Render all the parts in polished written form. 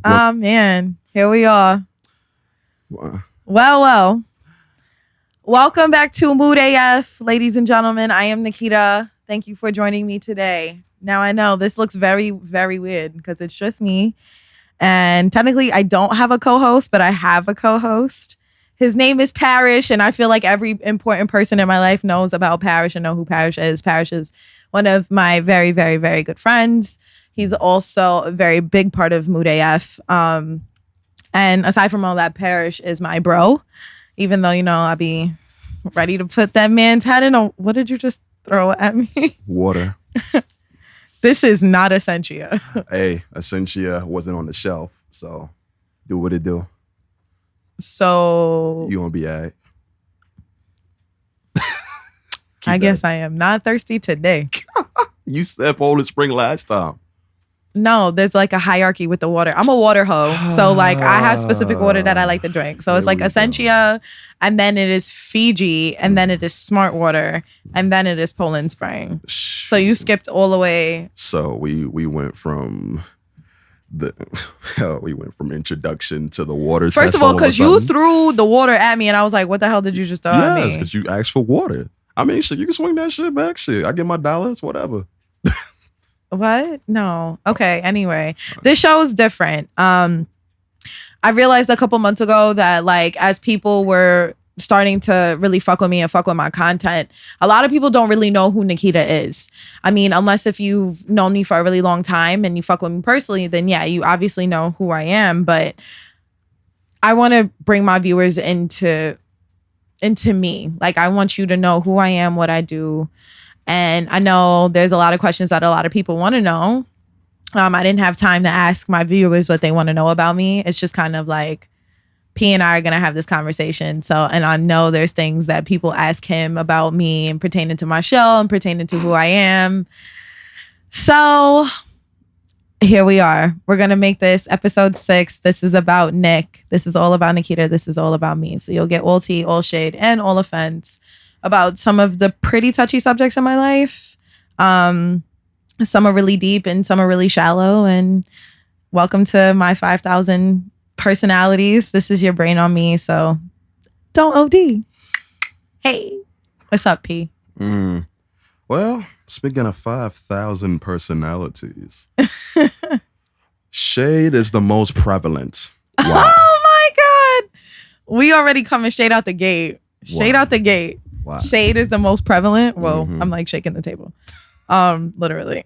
Oh, man. Here we are. Wow. Well. Welcome back to Mood AF, ladies and gentlemen. I am Nikita. Thank you for joining me today. Now, I know this looks very, very weird because it's just me. And technically, I don't have a co-host, but I have a co-host. His name is Parrish, and I feel like every important person in my life knows about Parrish and know who Parrish is. Parrish is one of my very, very, very good friends. He's also a very big part of Mood AF. And aside from all that, Parrish is my bro. Even though, I be ready to put that man's head in a... What did you just throw at me? Water. This is not Essentia. Hey, Essentia wasn't on the shelf, so do what it do. So... You gonna be all right. I guess I am not thirsty today. You said Poland Spring last time. No, there's like a hierarchy with the water. I'm a water hoe. So like I have specific water that I like to drink. So it's like Essentia, and then it is Fiji, and then it is Smart Water, and then it is Poland Spring. So you skipped all the way. So we went from introduction to the water. First of all, because you threw the water at me, and I was like, what the hell did you just throw at me? Yes, because you asked for water. I mean, shit, you can swing that shit back. Shit, I get my dollars, whatever. What? No. Okay. Anyway, this show is different. I realized a couple months ago that like as people were starting to really fuck with me and fuck with my content, a lot of people don't really know who Nikita is. I mean, unless if you've known me for a really long time and you fuck with me personally, then yeah, you obviously know who I am. But I want to bring my viewers into me. Like I want you to know who I am, what I do. And I know there's a lot of questions that a lot of people want to know. I didn't have time to ask my viewers what they want to know about me. It's just kind of like P and I are going to have this conversation. So, and I know there's things that people ask him about me and pertaining to my show and pertaining to who I am. So here we are. We're going to make this episode 6. This is about Nick. This is all about Nikita. This is all about me. So you'll get all tea, all shade, and all offense about some of the pretty touchy subjects in my life. Some are really deep and some are really shallow. And welcome to my 5,000 personalities. This is your brain on me, so don't OD. Hey, what's up, P? Well, speaking of 5,000 personalities, shade is the most prevalent. Wow. Oh my God. We already coming straight out the gate. Straight out the gate. Wow. Shade is the most prevalent. Whoa, I'm like shaking the table. Literally.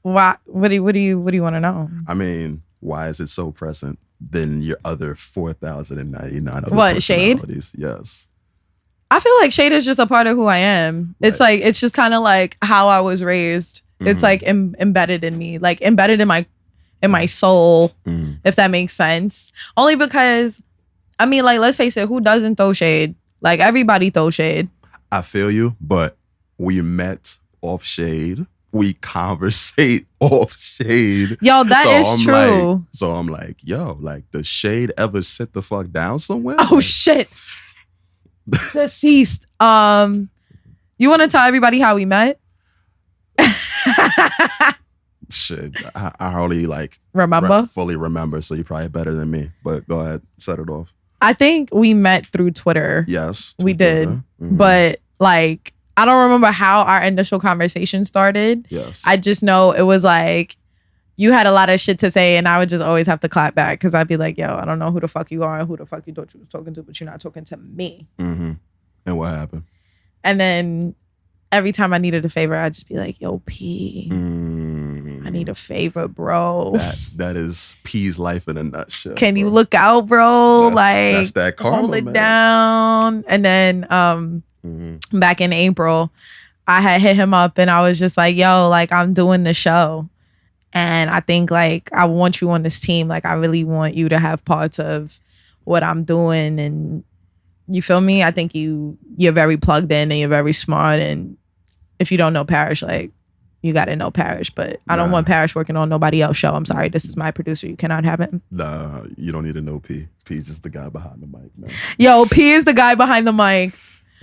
Why? What do you want to know? I mean, why is it so present than your other 4,099 other what, shade? Yes. I feel like shade is just a part of who I am. Right. It's like it's just kind of like how I was raised. It's like embedded in me, like embedded in my soul, if that makes sense. Only because, I mean, like, let's face it, who doesn't throw shade? Like, everybody throws shade. I feel you, but we met off shade. We conversate off shade. Yo, that is true. So I'm like, yo, like, does shade ever sit the fuck down somewhere? Oh, like, shit. Deceased. You want to tell everybody how we met? Shit, I hardly like fully remember, so you're probably better than me. But go ahead, set it off. I think we met through Twitter. Yes, we did. But like, I don't remember how our initial conversation started. Yes, I just know it was like you had a lot of shit to say, and I would just always have to clap back because I'd be like, "Yo, I don't know who the fuck you are, and who the fuck you thought you was talking to, but you're not talking to me." And what happened? And then every time I needed a favor, I'd just be like, "Yo, P, I need a favor, bro." That is P's life in a nutshell. Can you look out, bro? That's that karma, hold it man. down. And then back in April, I had hit him up and I was just like, "Yo, like I'm doing the show, and I think like I want you on this team. Like I really want you to have parts of what I'm doing." And you feel me? I think you're very plugged in and you're very smart. And if you don't know Parrish, like you got to know Parrish. But I don't want Parrish working on nobody else's show. I'm sorry. This is my producer. You cannot have him. Nah, you don't need to know P. P's just the guy behind the mic, man. Yo, P is the guy behind the mic.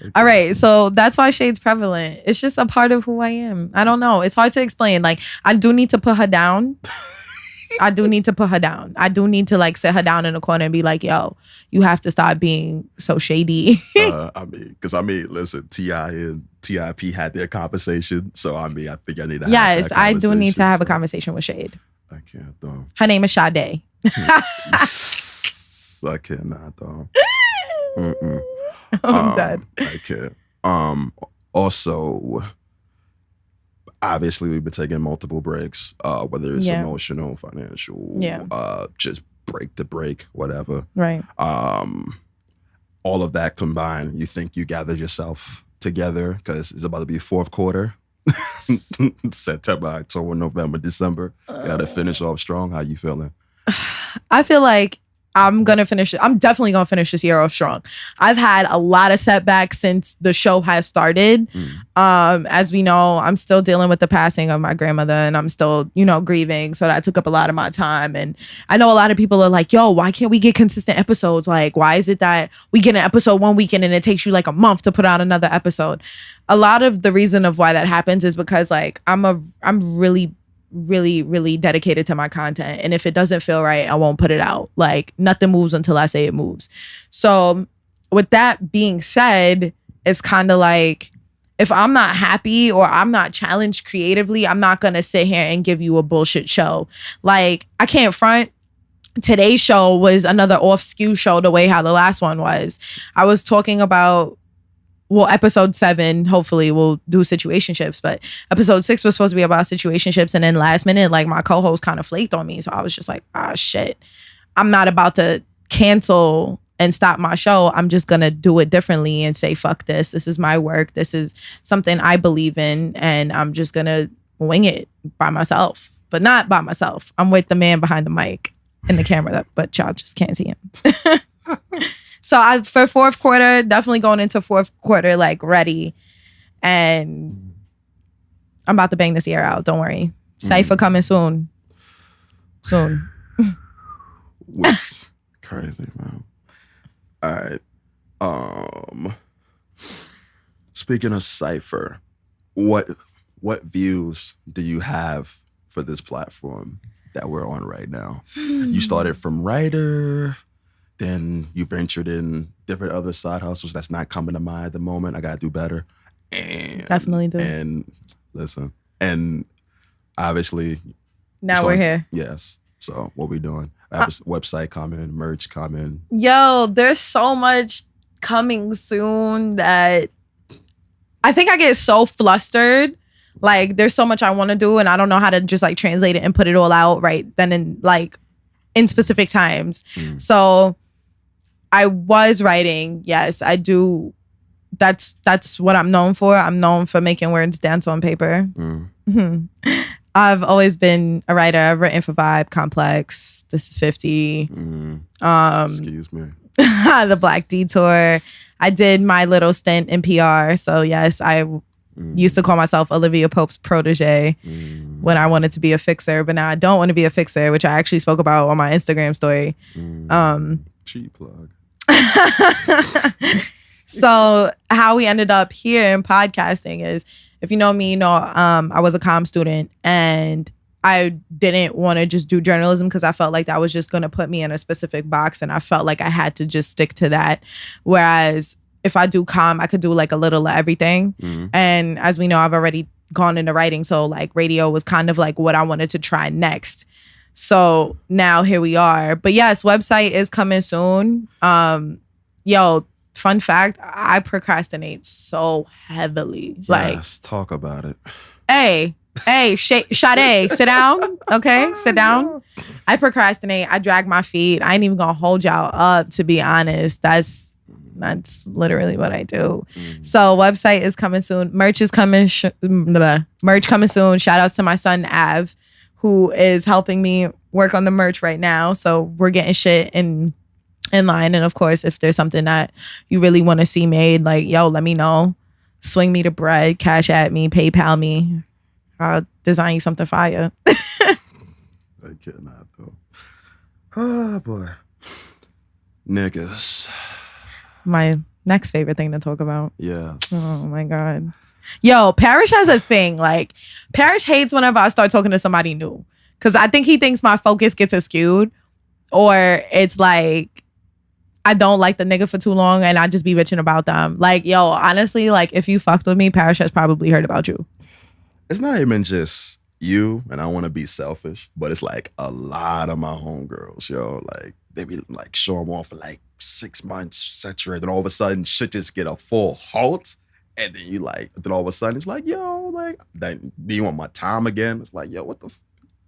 Okay. All right. So that's why shade's prevalent. It's just a part of who I am. I don't know. It's hard to explain. Like I do need to put her down. I do need to put her down. I do need to like sit her down in a corner and be like, yo, you have to stop being so shady. Listen, T.I. and T.I.P. had their conversation. So, I think I need to have yes, that I do need to have a so. conversation with Shade. I can't, though. Her name is Sade. I cannot, though. Mm-mm. I'm dead. I can't. Also, obviously, we've been taking multiple breaks, whether it's emotional, financial, just break to break, whatever. Right. All of that combined, you think you gathered yourself together because it's about to be fourth quarter. September, October, November, December. You got to finish off strong. How you feeling? I feel like I'm definitely gonna finish this year off strong. I've had a lot of setbacks since the show has started. As we know, I'm still dealing with the passing of my grandmother, and I'm still, grieving. So that took up a lot of my time. And I know a lot of people are like, yo, why can't we get consistent episodes? Like, why is it that we get an episode one weekend and it takes you like a month to put out another episode? A lot of the reason of why that happens is because like I'm really dedicated to my content, and if it doesn't feel right, I won't put it out. Like, nothing moves until I say it moves. So with that being said, it's kind of like, if I'm not happy or I'm not challenged creatively, I'm not gonna sit here and give you a bullshit show. Like, I can't front. Today's show was another off skew show the way how the last one was. I was talking about, well, episode 7, hopefully we'll do situationships, but episode 6 was supposed to be about situationships, and then last minute, like, my co-host kind of flaked on me. So I was just like, shit. I'm not about to cancel and stop my show. I'm just gonna do it differently and say, fuck this. This is my work. This is something I believe in, and I'm just gonna wing it by myself. But not by myself. I'm with the man behind the mic and the camera, but y'all just can't see him. So for fourth quarter, definitely going into fourth quarter, like, ready. And I'm about to bang this year out. Don't worry. Cypher coming soon. Soon. Which crazy, man. All right. Speaking of Cypher, what views do you have for this platform that we're on right now? You started from writer, then you ventured in different other side hustles that's not coming to mind at the moment. I gotta do better. And definitely do. And listen, and obviously now we're here. Yes. So what we doing? Website coming, merch coming. Yo, there's so much coming soon that I think I get so flustered. Like, there's so much I want to do, and I don't know how to just like translate it and put it all out right then in specific times. So I was writing. Yes, I do. That's what I'm known for. I'm known for making words dance on paper. I've always been a writer. I've written for Vibe, Complex, This Is 50. Excuse me. The Black Detour. I did my little stint in PR. So yes, I used to call myself Olivia Pope's protege when I wanted to be a fixer, but now I don't want to be a fixer, which I actually spoke about on my Instagram story. Cheap plug. So how we ended up here in podcasting is, if you know me, you know I was a comm student, and I didn't want to just do journalism because I felt like that was just going to put me in a specific box, and I felt like I had to just stick to that. Whereas if I do comm, I could do like a little of everything. And as we know, I've already gone into writing, so like radio was kind of like what I wanted to try next. So now here we are. But yes, website is coming soon. Yo, fun fact, I procrastinate so heavily. Yes, talk about it. Hey, Sade, sit down. Okay, sit down. I procrastinate. I drag my feet. I ain't even gonna hold y'all up, to be honest. That's literally what I do. So website is coming soon. Merch is coming. Merch coming soon. Shout outs to my son Av, who is helping me work on the merch right now. So we're getting shit in line. And of course, if there's something that you really want to see made, like, yo, let me know. Swing me the bread, cash at me, PayPal me. I'll design you something fire. I cannot, though. Oh, boy. Niggas. My next favorite thing to talk about. Yes. Oh, my God. Yo, Parrish has a thing. Like, Parrish hates whenever I start talking to somebody new. Because I think he thinks my focus gets skewed, or it's like I don't like the nigga for too long and I just be bitching about them. Like, yo, honestly, like if you fucked with me, Parrish has probably heard about you. It's not even just you, and I want to be selfish, but it's like a lot of my homegirls, yo. Like they be like show them off for like 6 months, etc. Then all of a sudden, shit just get a full halt, and then you like, then all of a sudden it's like, yo, like, then do you want my time again? It's like, yo, what the,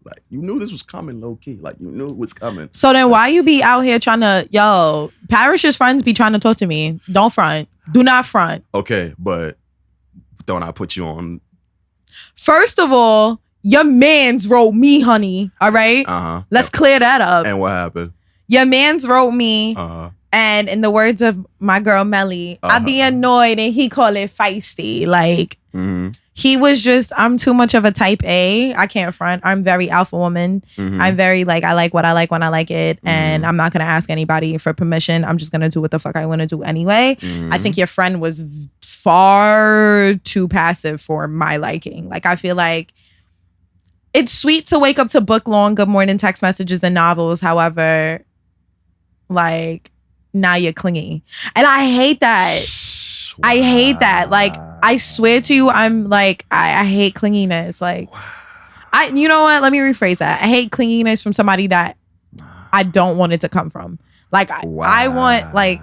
like, you knew this was coming, low key, like you knew it was coming. So then, why you be out here trying to, yo? Parrish's friends be trying to talk to me. Don't front. Do not front. Okay, but don't I put you on? First of all, your mans wrote me, honey. All right? Let's clear that up. And what happened? Your mans wrote me. And in the words of my girl Melly, I be annoyed and he call it feisty. Like, he was just, I'm too much of a type A. I can't front. I'm very alpha woman. I'm very like, I like what I like when I like it. And I'm not going to ask anybody for permission. I'm just going to do what the fuck I want to do anyway. I think your friend was far too passive for my liking. Like, I feel like it's sweet to wake up to book long good morning text messages and novels. However, like, now you're clingy. And I hate that. Wow. I hate that. Like, I swear to you, I'm like, I hate clinginess. Like, you know what? Let me rephrase that. I hate clinginess from somebody that I don't want it to come from. Like, I want, like,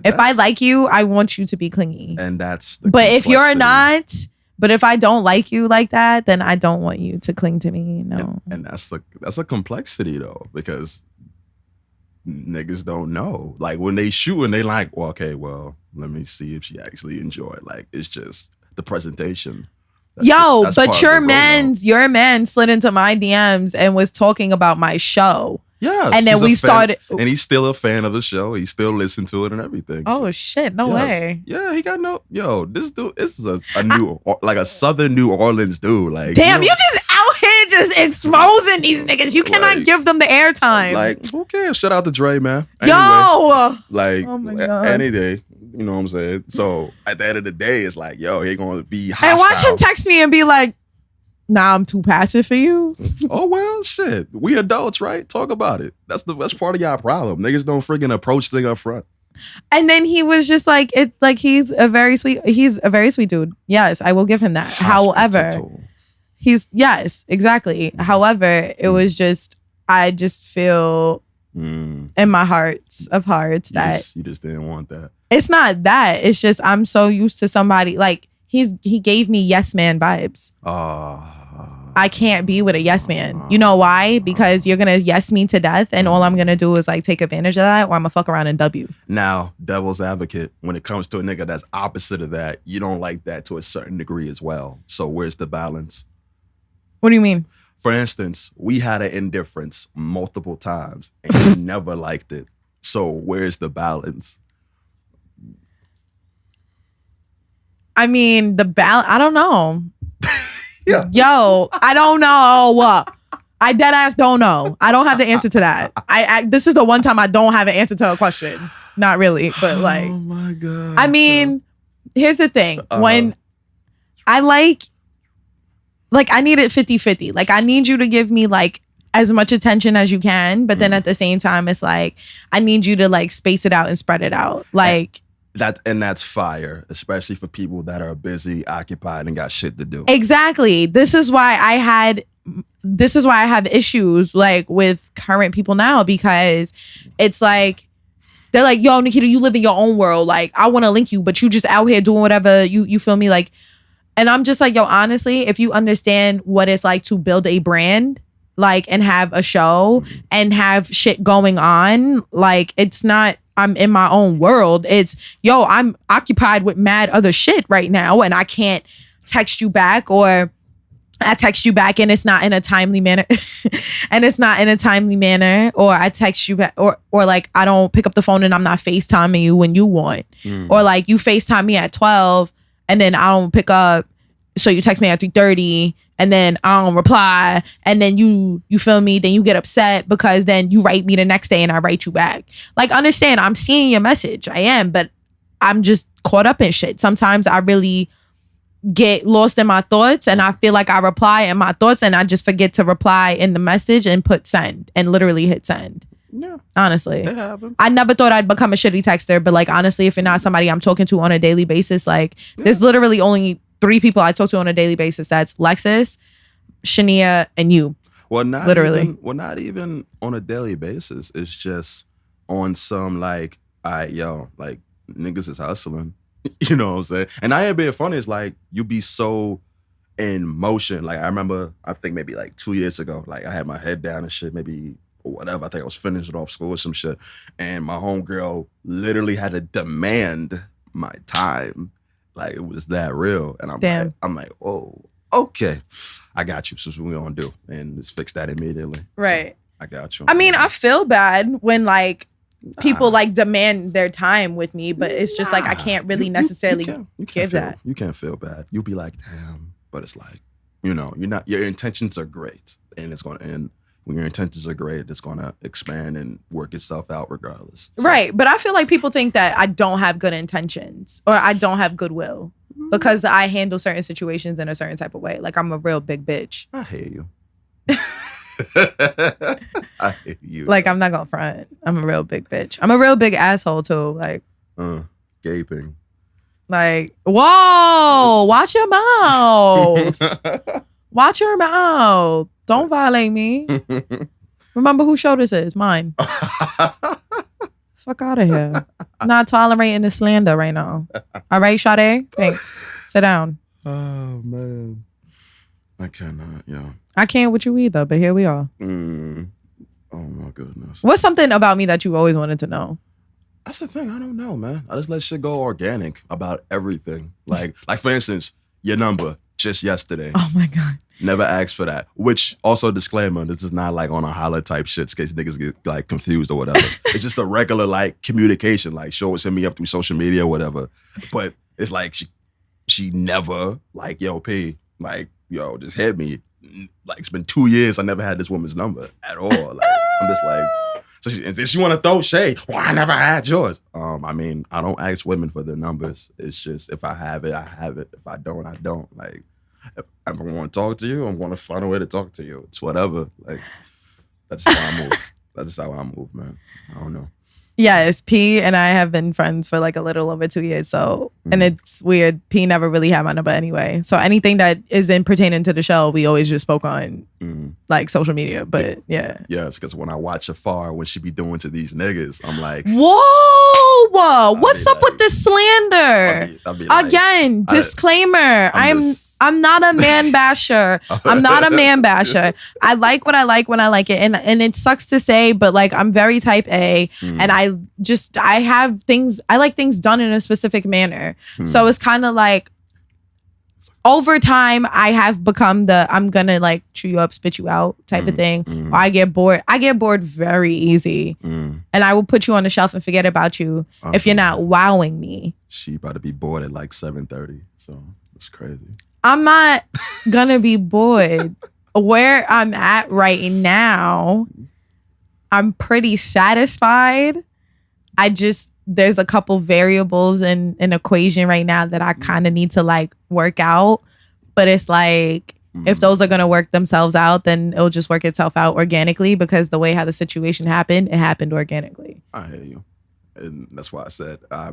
if I like you, I want you to be clingy. And that's the But if you're not... But if I don't like you like that, then I don't want you to cling to me. No. And that's a complexity though, because niggas don't know. Like when they shoot and they like, well, okay, well, let me see if she actually enjoyed. Like it's just the presentation. But your man slid into my DMs and was talking about my show. Yeah, and then we started, and he's still a fan of the show. He still listened to it and everything. Oh so. Shit! No way. Yeah, he got no. Yo, this dude, this is a new, like a Southern New Orleans dude. Like, damn, you just out here just exposing these niggas. You cannot give them the airtime. Like, okay, shout out to Dre, man. Anyway, like, oh my God. Any day. You know what I'm saying? So at the end of the day, it's like, yo, he ain't gonna be hostile. And watch him text me and be like, nah, I'm too passive for you. Oh well, shit. We adults, right? Talk about it. That's part of y'all problem. Niggas don't freaking approach things up front. And then he was just like, he's a very sweet dude. Yes, I will give him that. However, yes, exactly. However, it was just, I just feel in my hearts of hearts that you just didn't want that. It's not that. It's just I'm so used to somebody like he gave me yes man vibes. I can't be with a yes man. You know why? Because you're gonna yes me to death, and all I'm gonna do is like take advantage of that, or I'm gonna fuck around and W. Now, devil's advocate, when it comes to a nigga that's opposite of that, you don't like that to a certain degree as well. So where's the balance? What do you mean? For instance, we had an indifference multiple times, and you never liked it. So where's the balance? I mean, I don't know. Yeah. Yo, I don't know. I dead ass don't know. I don't have the answer to that. This is the one time I don't have an answer to a question. Not really, but like. Oh my God. I mean, here's the thing. When I like I need it 50-50. Like I need you to give me like as much attention as you can. But then at the same time, it's like, I need you to like space it out and spread it out. Like. That's fire, especially for people that are busy, occupied, and got shit to do. Exactly. This is why I have issues like with current people now, because it's like they're like, yo, Nikita, you live in your own world. Like, I want to link you, but you just out here doing whatever you feel me like. And I'm just like, yo, honestly, if you understand what it's like to build a brand, like, and have a show and have shit going on, like, it's not. I'm in my own world. It's, yo, I'm occupied with mad other shit right now and I can't text you back, or I text you back and it's not in a timely manner or I text you back or like I don't pick up the phone and I'm not FaceTiming you when you want. Or like you FaceTime me at 12 and then I don't pick up, so you text me at 3:30 and then I don't reply, and then you feel me, then you get upset because then you write me the next day and I write you back. Like, understand, I'm seeing your message. I am, but I'm just caught up in shit. Sometimes I really get lost in my thoughts and I feel like I reply in my thoughts and I just forget to reply in the message and put send and literally hit send. Yeah. Honestly. It happens. I never thought I'd become a shitty texter, but like honestly, if you're not somebody I'm talking to on a daily basis, like there's literally only 3 people I talk to on a daily basis. That's Lexus, Shania, and you. Well, not literally. Not even on a daily basis. It's just on some like, like niggas is hustling. You know what I'm saying? And I ain't being funny. It's like you be so in motion. Like I remember, I think maybe like 2 years ago, like I had my head down and shit, maybe or whatever. I think I was finishing off school or some shit. And my homegirl literally had to demand my time. Like it was that real. And I'm like, oh, okay. I got you. So what we gonna do? And let's fix that immediately. Right. So I got you. I mean, I feel bad when like people like demand their time with me, but it's just like I can't really necessarily give that. You can't feel bad. You'll be like, damn. But it's like, you know, your intentions are great. And it's gonna end. When your intentions are great, it's gonna expand and work itself out regardless. So. Right. But I feel like people think that I don't have good intentions or I don't have goodwill because I handle certain situations in a certain type of way. Like I'm a real big bitch. I hear you. I hear you. Like I'm not gonna front. I'm a real big bitch. I'm a real big asshole too. Like gaping. Like, whoa, watch your mouth. Watch your mouth. Don't violate me. Remember whose show this is? Mine. Fuck out of here. Not tolerating the slander right now. All right, Sade? Thanks. Sit down. Oh, man. I cannot, yeah. I can't with you either, but here we are. Oh, my goodness. What's something about me that you always wanted to know? That's the thing. I don't know, man. I just let shit go organic about everything. Like for instance, your number just yesterday. Oh, my God. Never asked for that. Which, also disclaimer, this is not like on a holla type shit in case niggas get like confused or whatever. It's just a regular like communication, like send me up through social media or whatever. But it's like she never like, yo, P, like, yo, just hit me. Like it's been 2 years, I never had this woman's number at all. Like I'm just like, so she want to throw shade. Well, I never had yours. I mean, I don't ask women for their numbers. It's just if I have it, I have it. If I don't, I don't. Like if I want to talk to you, I'm going to find a way to talk to you. It's whatever. Like that's just how I move. That's just how I move, man. I don't know. Yes, P and I have been friends for like a little over 2 years. So, and it's weird. P never really had my number anyway. So anything that isn't pertaining to the show, we always just spoke on like social media. But yeah. Yes, because when I watch Afar, when she be doing to these niggas, I'm like, whoa, what's up with this slander? I'll be like, again, disclaimer. I'm not a man basher. I'm not a man basher. I like what I like when I like it. And it sucks to say, but like I'm very type A and I like things done in a specific manner. So it's kind of like over time I have become the I'm gonna like chew you up, spit you out type of thing. Or I get bored. I get bored very easy. And I will put you on the shelf and forget about you if you're not wowing me. She about to be bored at like 7:30. So it's crazy. I'm not gonna be bored. Where I'm at right now, I'm pretty satisfied. There's a couple variables in an equation right now that I kind of need to like work out. But it's like, if those are gonna work themselves out, then it'll just work itself out organically because the way how the situation happened, it happened organically. I hear you. And that's why I said I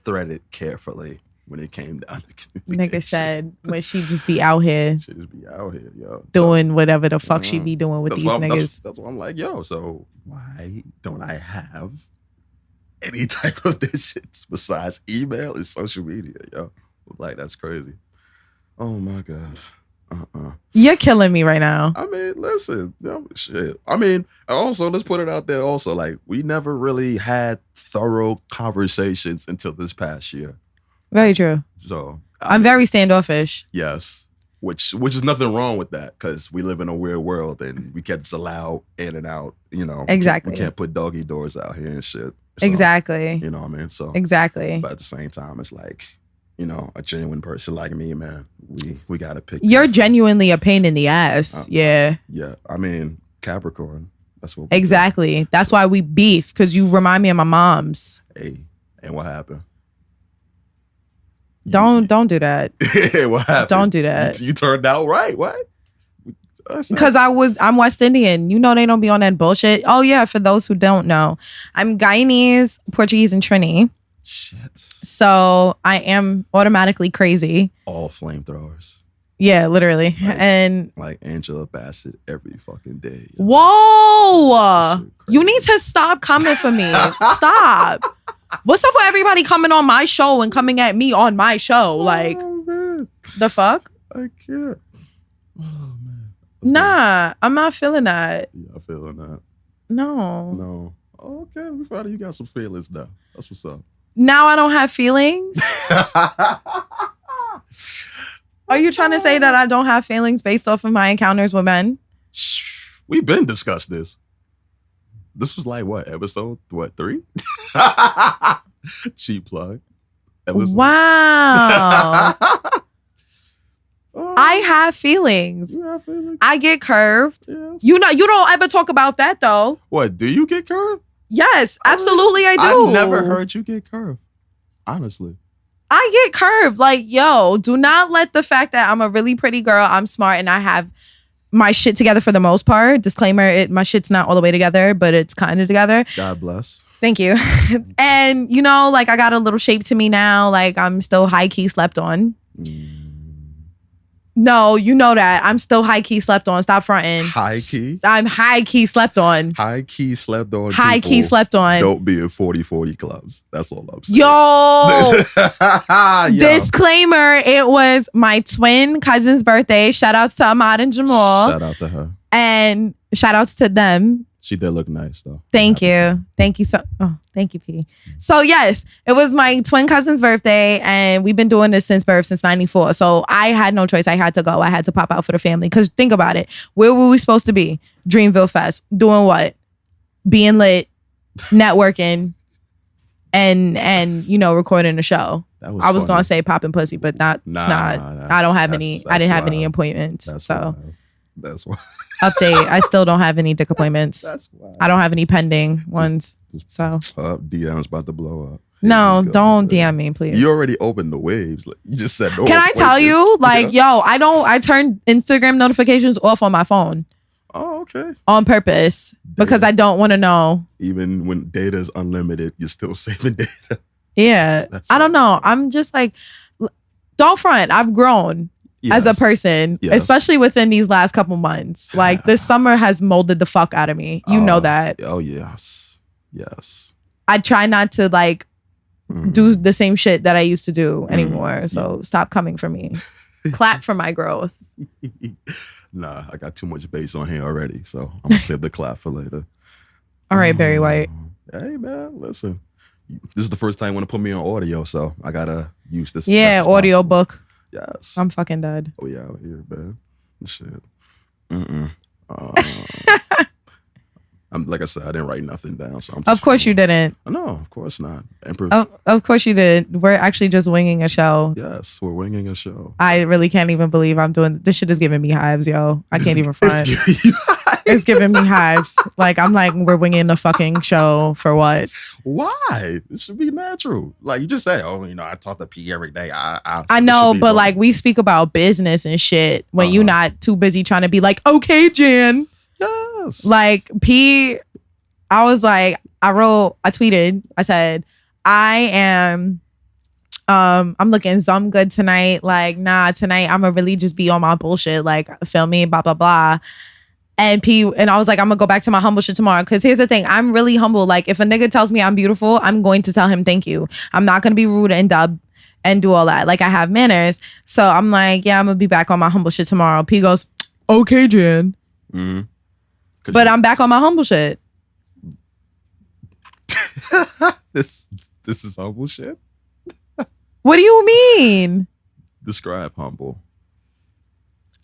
threaded carefully. When it came down to communication. Nigga said when she just be out here. She just be out here, yo. Doing whatever the fuck she be doing with these niggas. That's why I'm like, yo, so why don't I have any type of this shit besides email and social media, yo? Like, that's crazy. Oh, my God. You're killing me right now. I mean, listen, shit. I mean, also, let's put it out there also, like, we never really had thorough conversations until this past year. Very true. So I'm very standoffish. Yes, which is nothing wrong with that because we live in a weird world and we can't just allow in and out. You know, exactly. We can't put doggy doors out here and shit. So, exactly. You know what I mean? So exactly. But at the same time, it's like, you know, a genuine person like me, man. We gotta pick. You're genuinely a pain in the ass. Yeah. Yeah. I mean, Capricorn. That's what. Exactly. That's why we beef because you remind me of my mom's. Hey, and what happened? Don't do that. What happened? Don't do that. You turned out right. What? Because I'm West Indian. You know they don't be on that bullshit. Oh yeah, for those who don't know, I'm Guyanese, Portuguese, and Trini. Shit. So I am automatically crazy. All flamethrowers. Yeah, literally. And like Angela Bassett every fucking day. Whoa. You need to stop coming for me. Stop. What's up with everybody coming on my show and coming at me on my show? Like, the fuck? I can't. Oh, man. Nah, I'm not feeling that. Yeah, I'm feeling that. No. No. Okay, we found out you got some feelings now. That's what's up. Now I don't have feelings? Are you trying to say that I don't have feelings based off of my encounters with men? We've been discussed this. This was like what, episode 3? Cheap plug. Wow. I have feelings. You have feelings? I get curved. Yes. You don't ever talk about that though. What, do you get curved? Yes, absolutely I do. I've never heard you get curved. Honestly. I get curved. Like, yo, do not let the fact that I'm a really pretty girl, I'm smart, and I have my shit together for the most part. Disclaimer, my shit's not all the way together, but it's kind of together. God bless. Thank you. And, you know, like I got a little shape to me now. Like I'm still high-key slept on. No, you know that. I'm still high-key slept on. Stop fronting. High-key? I'm high-key slept on. High-key slept on. High-key slept on. Don't be in 40-40 clubs. That's all I'm saying. Yo! Disclaimer, it was my twin cousin's birthday. Shout outs to Ahmad and Jamal. Shout out to her. And shout outs to them. She did look nice though. Thank you. Thank you thank you, P. So yes, it was my twin cousin's birthday and we've been doing this since 94. So I had no choice. I had to go. I had to pop out for the family. Cause think about it. Where were we supposed to be? Dreamville Fest. Doing what? Being lit, networking, and you know, recording the show. I was gonna say popping pussy, but it's not. I don't have any. I didn't have any appointments. That's why. Update. I still don't have any dick appointments. That's why. I don't have any pending ones. So DM's about to blow up. No, don't DM me, please. You already opened the waves. Like, you just said no. Can I tell you? Like, yo, I turned Instagram notifications off on my phone. Oh, okay. On purpose. Because I don't want to know. Even when data is unlimited, you're still saving data. Yeah. I don't know. I'm just like, don't front. I've grown. As a person, especially within these last couple months. Like this summer has molded the fuck out of me. You know that. Oh, yes. Yes. I try not to like do the same shit that I used to do anymore. So stop coming for me. Clap for my growth. Nah, I got too much bass on here already. So I'm going to save the clap for later. All right, Barry White. Hey, man, listen. This is the first time you want to put me on audio. So I got to use this. Yeah, audio book. Yes. I'm fucking dead. Oh, yeah, out here, man. Shit. I'm like I said, I didn't write nothing down. So of course you didn't. No, of course not. Of course you did. We're actually just winging a show. Yes, we're winging a show. I really can't even believe I'm doing this. Shit is giving me hives, yo. I can't even front. It's giving me hives. Like I'm like, we're winging a fucking show for what? Why? It should be natural. Like you just say, oh, you know, I talk to P every day. I know, but like we speak about business and shit when you're not too busy trying to be like, okay, Jan. Yes. Like P, I was like, I tweeted, I said, I'm looking some good tonight. Like, nah, tonight I'ma really just be on my bullshit. Like, feel me, blah, blah, blah. And I was like, I'm gonna go back to my humble shit tomorrow. Cause here's the thing, I'm really humble. Like, if a nigga tells me I'm beautiful, I'm going to tell him thank you. I'm not gonna be rude and dub and do all that. Like, I have manners. So I'm like, yeah, I'm gonna be back on my humble shit tomorrow. P goes, okay, Jan. Mm-hmm. But I'm back on my humble shit. This is humble shit? What do you mean? Describe humble.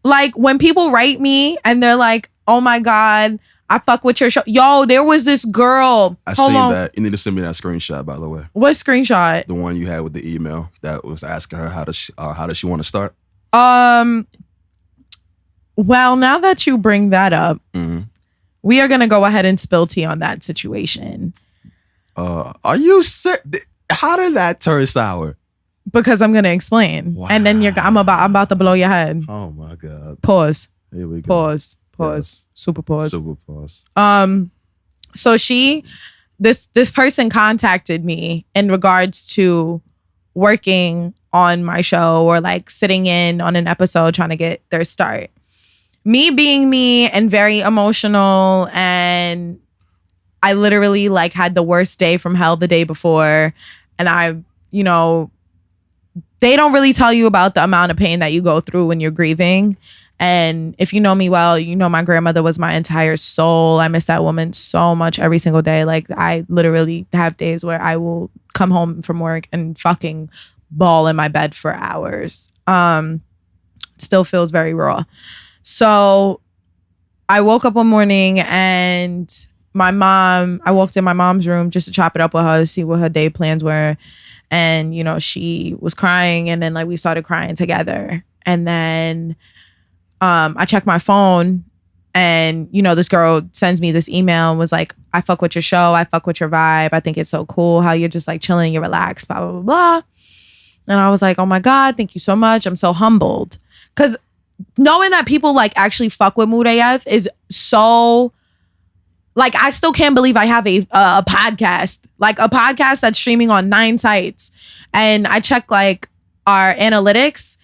Like when people write me and they're like, oh my God, I fuck with your show. Yo, there was this girl. I seen that. You need to send me that screenshot, by the way. What screenshot? The one you had with the email that was asking her how does she want to start? Well, now that you bring that up, we are going to go ahead and spill tea on that situation. Are you serious? How did that turn sour? Because I'm gonna explain, and then I'm about to blow your head. Oh my God. Pause. Here we go. Pause. Yes. Super pause. Super pause. So this person contacted me in regards to working on my show or like sitting in on an episode trying to get their start. Me being me and very emotional, and I literally like had the worst day from hell the day before, and they don't really tell you about the amount of pain that you go through when you're grieving. And if you know me well, you know my grandmother was my entire soul. I miss that woman so much every single day. Like, I literally have days where I will come home from work and fucking bawl in my bed for hours. It still feels very raw. So I woke up one morning and I walked in my mom's room just to chop it up with her, see what her day plans were. And, she was crying, and then like we started crying together. And then I checked my phone, and, this girl sends me this email and was like, I fuck with your show. I fuck with your vibe. I think it's so cool how you're just like chilling, you're relaxed, blah, blah, blah, blah. And I was like, oh my God, thank you so much. I'm so humbled. Because knowing that people like actually fuck with Mood AF is so... Like, I still can't believe I have a podcast. Like, a podcast that's streaming on 9 sites. And I check, like, our analytics.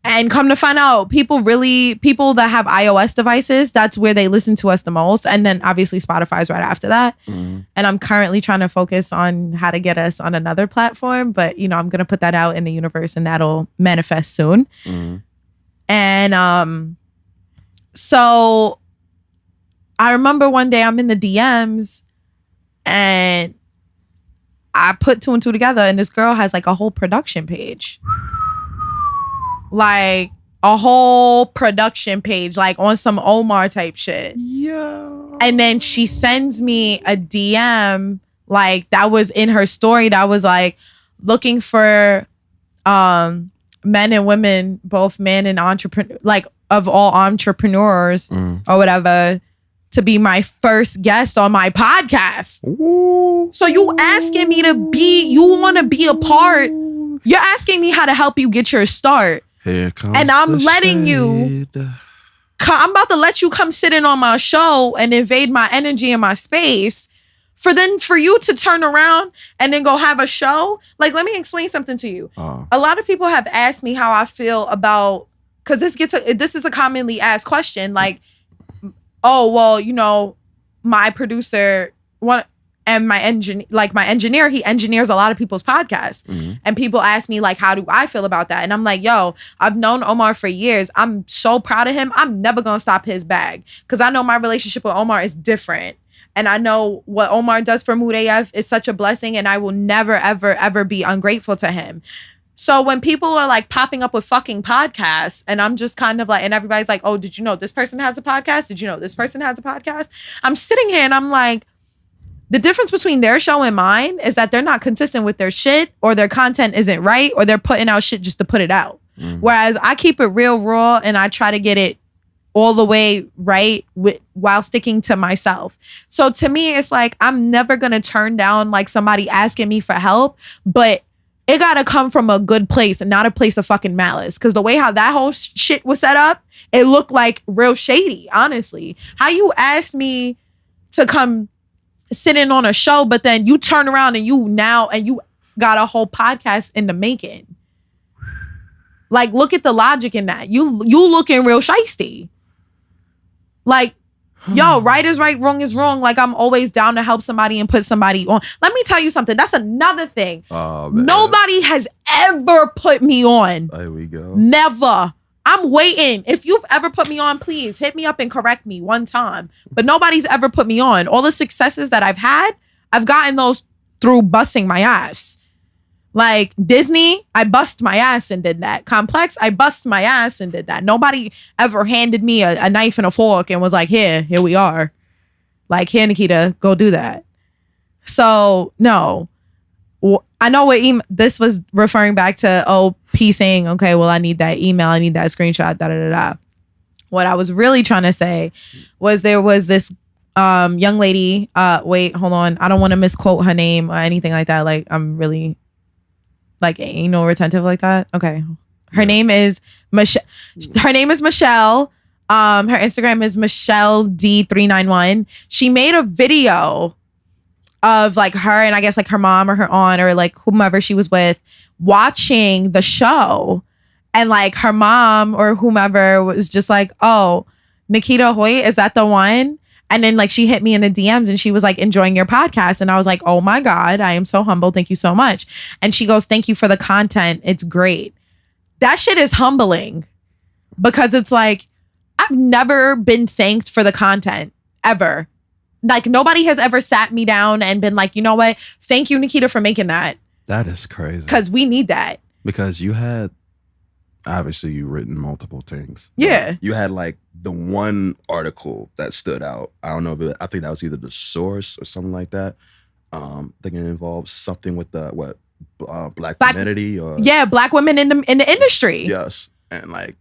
And come to find out, people that have iOS devices, that's where they listen to us the most. And then, obviously, Spotify's right after that. Mm-hmm. And I'm currently trying to focus on how to get us on another platform. But, I'm going to put that out in the universe, and that'll manifest soon. Mm-hmm. And so... I remember one day I'm in the DMs and I put 2 and 2 together, and this girl has like a whole production page. Like a whole production page, like on some Omar type shit. Yeah. And then she sends me a DM like that was in her story that was like looking for men and women, both men and entrepreneur, like of all entrepreneurs or whatever, to be my first guest on my podcast. Ooh. So you asking me you want to be a part. You're asking me how to help you get your start. Here comes and I'm letting you. I'm about to let you come sit in on my show and invade my energy and my space. For you to turn around and then go have a show. Like, let me explain something to you. A lot of people have asked me how I feel about, because this is a commonly asked question. Like, oh, well, my producer and my engineer, he engineers a lot of people's podcasts. Mm-hmm. And people ask me, like, how do I feel about that? And I'm like, yo, I've known Omar for years. I'm so proud of him. I'm never going to stop his bag, because I know my relationship with Omar is different. And I know what Omar does for Mood AF is such a blessing, and I will never, ever, ever be ungrateful to him. So when people are like popping up with fucking podcasts, and I'm just kind of like, and everybody's like, oh, did you know this person has a podcast? Did you know this person has a podcast? I'm sitting here and I'm like, the difference between their show and mine is that they're not consistent with their shit, or their content isn't right, or they're putting out shit just to put it out. Mm-hmm. Whereas I keep it real raw, and I try to get it all the way right while sticking to myself. So to me, it's like, I'm never going to turn down like somebody asking me for help, but it gotta come from a good place and not a place of fucking malice. Because the way how that whole shit was set up, it looked like real shady, honestly. How you asked me to come sit in on a show, but then you turn around and you got a whole podcast in the making. Like, look at the logic in that. You looking real shiesty. Like, yo, right is right, wrong is wrong. Like, I'm always down to help somebody and put somebody on. Let me tell you something. That's another thing. Oh, nobody has ever put me on. There we go. Never. I'm waiting. If you've ever put me on, please hit me up and correct me one time. But nobody's ever put me on. All the successes that I've had, I've gotten those through busting my ass. Like Disney, I bust my ass and did that. Complex, I bust my ass and did that. Nobody ever handed me a knife and a fork and was like, here we are. Like, here, Nikita, go do that. So, no. I know what this was referring back to, P saying, okay, well, I need that email. I need that screenshot, da-da-da-da. What I was really trying to say was there was this young lady. Wait, hold on. I don't want to misquote her name or anything like that. Like, I'm really... like anal retentive like that. Okay. Her name is Michelle. Her name is Michelle. Her Instagram is Michelle D391. She made a video of like her and I guess like her mom or her aunt or like whomever she was with watching the show. And like her mom or whomever was just like, oh, Nikita Hoyt, is that the one? And then like she hit me in the DMs and she was like, enjoying your podcast. And I was like, oh my God, I am so humble. Thank you so much. And she goes, thank you for the content. It's great. That shit is humbling because it's like, I've never been thanked for the content ever. Like nobody has ever sat me down and been like, you know what? Thank you, Nikita, for making that. That is crazy. Because we need that. Because you had, obviously you've written multiple things. Yeah. You had like the one article that stood out. I don't know if I think that was either The Source or something like that. I think it involves something with the, black femininity or. Yeah, black women in the industry. Yes. And like,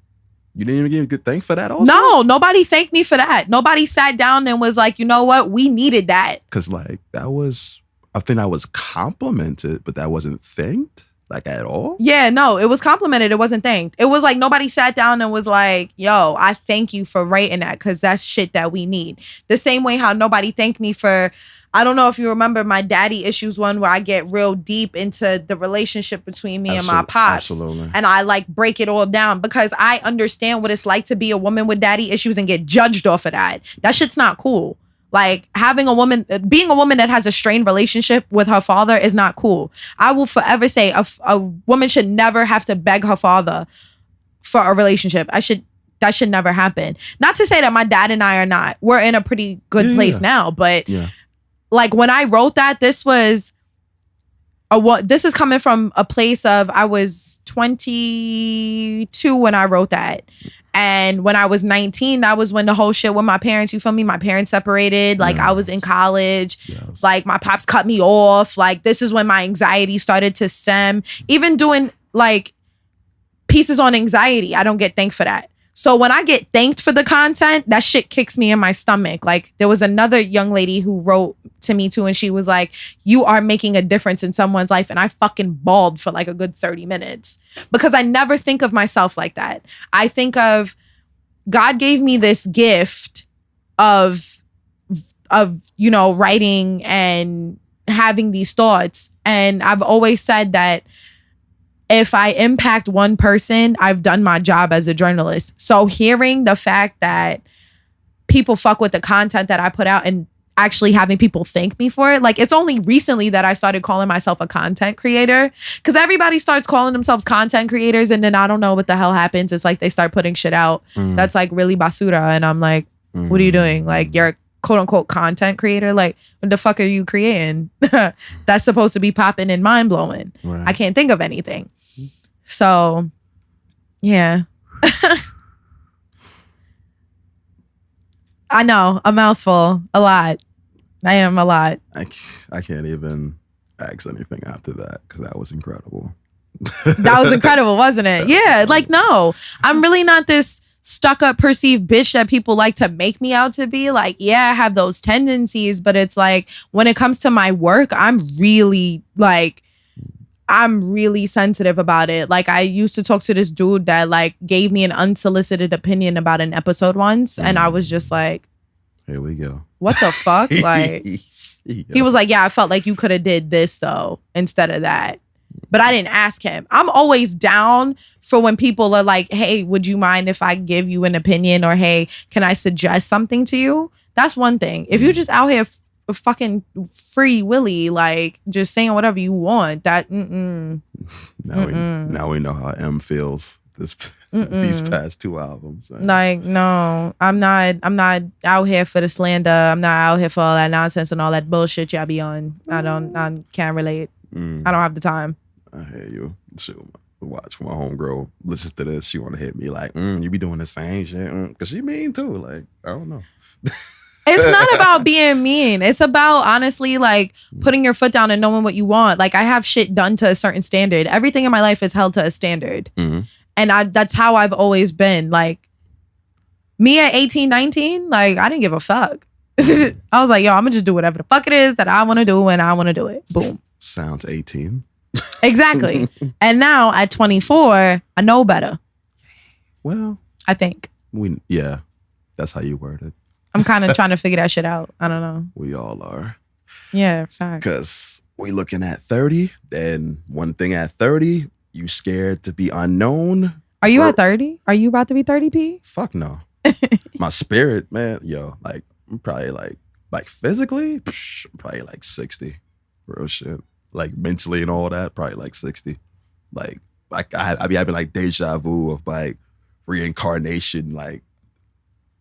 you didn't even give a good thank for that also? No, nobody thanked me for that. Nobody sat down and was like, you know what? We needed that. Because like, I think that was complimented, but that wasn't thanked like at all? Yeah, no, it was complimented. It wasn't thanked. It was like nobody sat down and was like, yo, I thank you for writing that because that's shit that we need. The same way how nobody thanked me for, I don't know if you remember my daddy issues one where I get real deep into the relationship between me and my pops. Absolutely. And I like break it all down because I understand what it's like to be a woman with daddy issues and get judged off of that. That shit's not cool. Like being a woman that has a strained relationship with her father is not cool. I will forever say a woman should never have to beg her father for a relationship. That should never happen. Not to say that my dad and I are not. We're in a pretty good place now, but like when I wrote that, this is coming from a place of I was 22 when I wrote that. And when I was 19, that was when the whole shit with my parents, you feel me? My parents separated. Like I was in college. Yes. Like my pops cut me off. Like this is when my anxiety started to stem. Even doing like pieces on anxiety, I don't get thanked for that. So when I get thanked for the content, that shit kicks me in my stomach. Like there was another young lady who wrote to me too. And she was like, you are making a difference in someone's life. And I fucking bawled for like a good 30 minutes because I never think of myself like that. I think of God gave me this gift of, you know, writing and having these thoughts. And I've always said that if I impact one person, I've done my job as a journalist. So hearing the fact that people fuck with the content that I put out and actually having people thank me for it, like it's only recently that I started calling myself a content creator because everybody starts calling themselves content creators and then I don't know what the hell happens. It's like they start putting shit out that's like really basura and I'm like, what are you doing? Like you're a quote unquote content creator? Like what the fuck are you creating? That's supposed to be popping and mind blowing. Right. I can't think of anything. So, yeah. I know, a mouthful, a lot. I am a lot. I can't even ask anything after that because that was incredible. That was incredible, wasn't it? Yeah, like, no. I'm really not this stuck up perceived bitch that people like to make me out to be. Like, yeah, I have those tendencies, but it's like, when it comes to my work, I'm really sensitive about it. Like I used to talk to this dude that like gave me an unsolicited opinion about an episode once. And I was just like, here we go. What the fuck? Like he was like, yeah, I felt like you could have did this though, instead of that. But I didn't ask him. I'm always down for when people are like, hey, would you mind if I give you an opinion? Or hey, can I suggest something to you? That's one thing. If you're just out here fucking free willy, like just saying whatever you want, that Now we know how M feels these past two albums. Like no, I'm not out here for the slander. I'm not out here for all that nonsense and all that bullshit y'all be on. I can't relate. I don't have the time. I hear you. Watch my homegirl listens to this, she want to hit me like, you be doing the same shit, because she mean too. Like I don't know. It's not about being mean. It's about honestly like putting your foot down and knowing what you want. Like I have shit done to a certain standard. Everything in my life is held to a standard. Mm-hmm. And that's how I've always been. Like me at 18, 19, like I didn't give a fuck. I was like, yo, I'm gonna just do whatever the fuck it is that I want to do when I want to do it. Boom. Sounds 18. Exactly. And now at 24, I know better. Well, I think. Yeah, that's how you word it. I'm kind of trying to figure that shit out. I don't know. We all are. Yeah, fact. Because we looking at 30, then one thing at 30, you scared to be unknown. Are you at 30? Are you about to be 30, P? Fuck no. My spirit, man, yo, like, I'm probably like physically, I'm probably like 60. Real shit. Like mentally and all that, probably like 60. Like I be having like deja vu of like reincarnation, like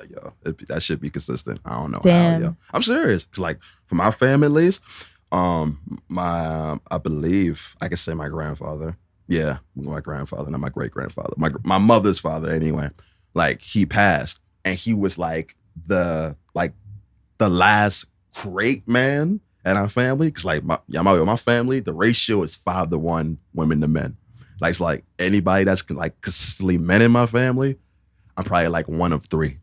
yo, that should be consistent. I don't know Damn. how, yo. I'm serious. 'Cause like for my family at least, I believe I can say my grandfather. Yeah, my grandfather, not my great grandfather. My mother's father, anyway. Like he passed, and he was like the last great man in our family. Cause like my family, the ratio is 5-1 women to men. Like it's like anybody that's like consistently men in my family, I'm probably like one of 3.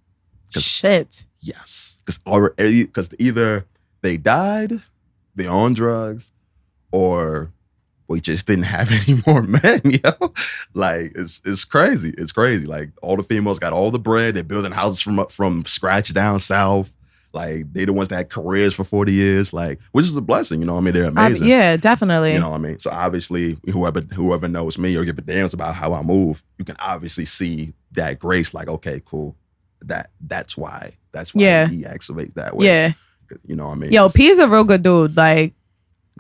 Shit. Yes, because either they died, they're on drugs, or we just didn't have any more men, yo. Like it's crazy. It's crazy. Like all the females got all the bread. They're building houses from scratch down south. Like they the ones that had careers for 40 years. Like, which is a blessing, you know what I mean? They're amazing. Yeah, definitely. You know what I mean? So obviously, whoever knows me or give a damn about how I move, you can obviously see that grace. Like, okay, cool. That's why Yeah. he activates that way. Yeah. You know what I mean? Yo, P is a real good dude. Like,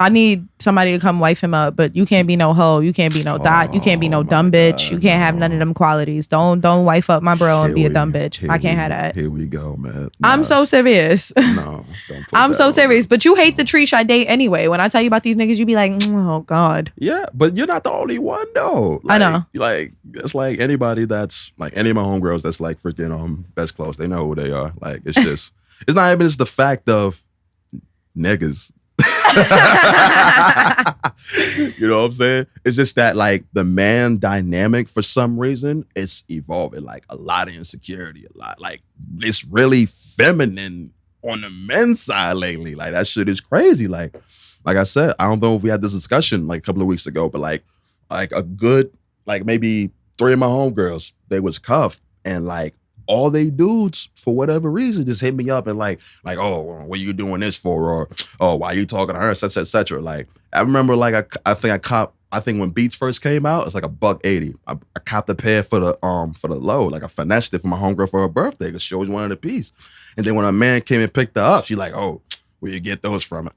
I need somebody to come wife him up, but you can't be no hoe. You can't be no dot. You can't be no dumb bitch. You can't have none of them qualities. Don't wife up my bro and be a dumb bitch. I can't have that. Here we go, man. I'm so serious. No, don't put I'm that so on serious. me. But you hate the Trish I date anyway. When I tell you about these niggas, you be like, oh God. Yeah, but you're not the only one though. I know. Like it's like anybody that's like any of my homegirls that's like freaking best close. They know who they are. Like it's just it's not even just the fact of niggas. You know what I'm saying? It's just that like the man dynamic for some reason it's evolving. Like a lot of insecurity, a lot like it's really feminine on the men's side lately. Like that shit is crazy. Like I said, I don't know if we had this discussion like a couple of weeks ago, but like a good like maybe 3 of my homegirls, they was cuffed and like all they dudes, for whatever reason, just hit me up and like, oh, what are you doing this for? Or, oh, why are you talking to her? Et cetera. Like, I remember like I think when Beats first came out, it's like $180. I copped a pair for the low. Like I finessed it for my homegirl for her birthday because she always wanted a piece. And then when a man came and picked her up, she like, oh, where you get those from?